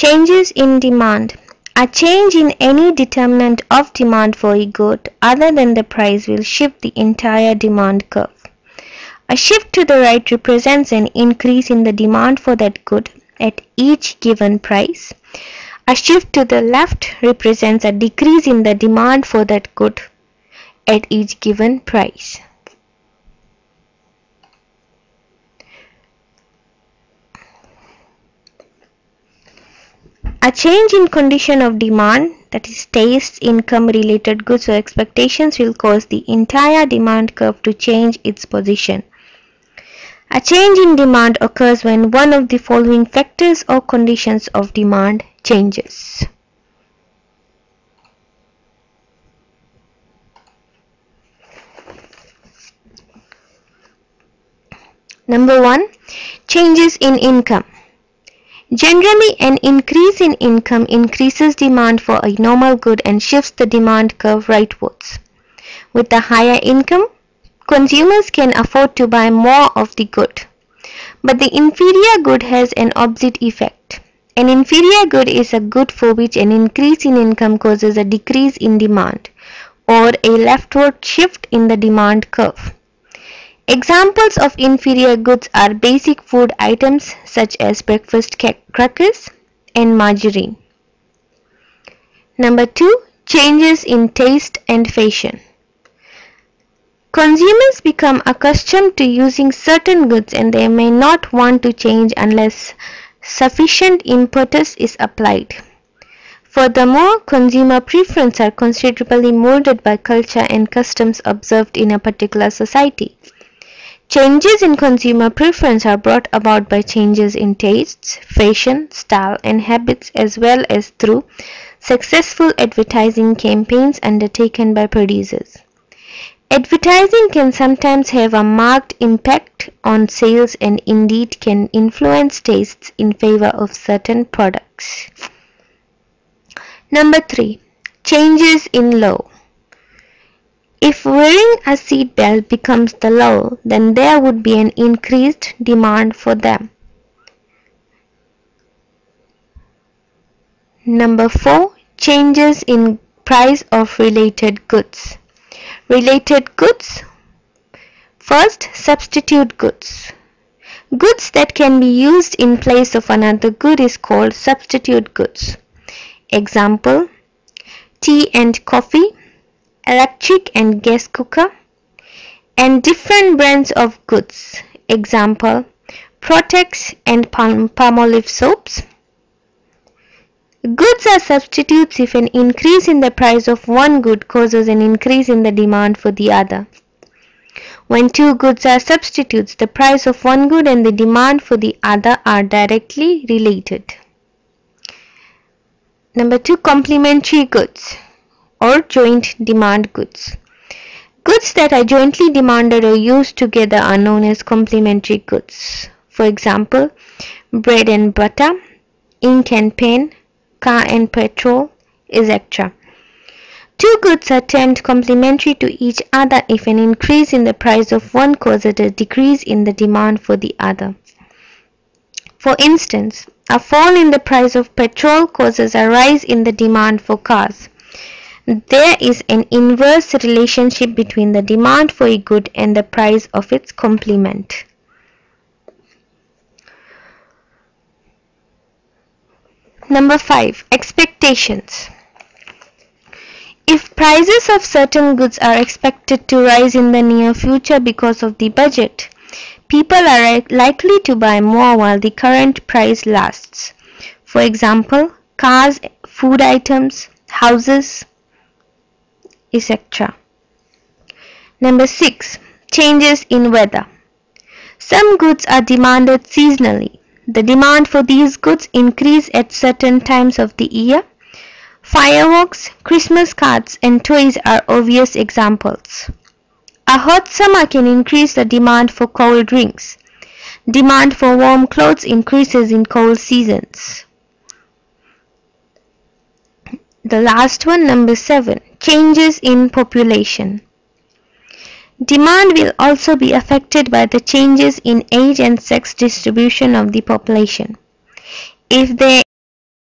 Changes in demand. A change in any determinant of demand for a good other than the price will shift the entire demand curve. A shift to the right represents an increase in the demand for that good at each given price. A shift to the left represents a decrease in the demand for that good at each given price. A change in condition of demand, that is tastes, income, related goods or expectations, will cause the entire demand curve to change its position. A change in demand occurs when one of the following factors or conditions of demand changes. Number 1. Changes in income. Generally, an increase in income increases demand for a normal good and shifts the demand curve rightwards. With a higher income, consumers can afford to buy more of the good. But the inferior good has an opposite effect. An inferior good is a good for which an increase in income causes a decrease in demand, or a leftward shift in the demand curve. Examples of inferior goods are basic food items such as breakfast crackers and margarine. Number 2. Changes in taste and fashion. Consumers become accustomed to using certain goods and they may not want to change unless sufficient impetus is applied. Furthermore, consumer preferences are considerably molded by culture and customs observed in a particular society. Changes in consumer preference are brought about by changes in tastes, fashion, style, and habits, as well as through successful advertising campaigns undertaken by producers. Advertising can sometimes have a marked impact on sales and indeed can influence tastes in favor of certain products. Number 3. Changes in law. If wearing a seat belt becomes the law, then there would be an increased demand for them. Number 4. Changes in price of related goods. Related goods. First, substitute goods. Goods that can be used in place of another good is called substitute goods. Example: tea and coffee, electric and gas cooker, and different brands of goods. Example: Protex and Palmolive soaps. Goods are substitutes if an increase in the price of one good causes an increase in the demand for the other. When two goods are substitutes, the price of one good and the demand for the other are directly related. Number 2. Complementary goods or joint demand goods. Goods that are jointly demanded or used together are known as complementary goods. For example, bread and butter, ink and pen, car and petrol, etc. Two goods are termed complementary to each other if an increase in the price of one causes a decrease in the demand for the other. For instance, a fall in the price of petrol causes a rise in the demand for cars. There is an inverse relationship between the demand for a good and the price of its complement. Number 5. Expectations. If prices of certain goods are expected to rise in the near future because of the budget, people are likely to buy more while the current price lasts. For example, cars, food items, houses, etc. Number 6. Changes in weather. Some goods are demanded seasonally. The demand for these goods increase at certain times of the year. Fireworks, Christmas cards, and toys are obvious examples. A hot summer can increase the demand for cold drinks. Demand for warm clothes increases in cold seasons. The last one, number 7. Changes in population. Demand will also be affected by the changes in age and sex distribution of the population. If there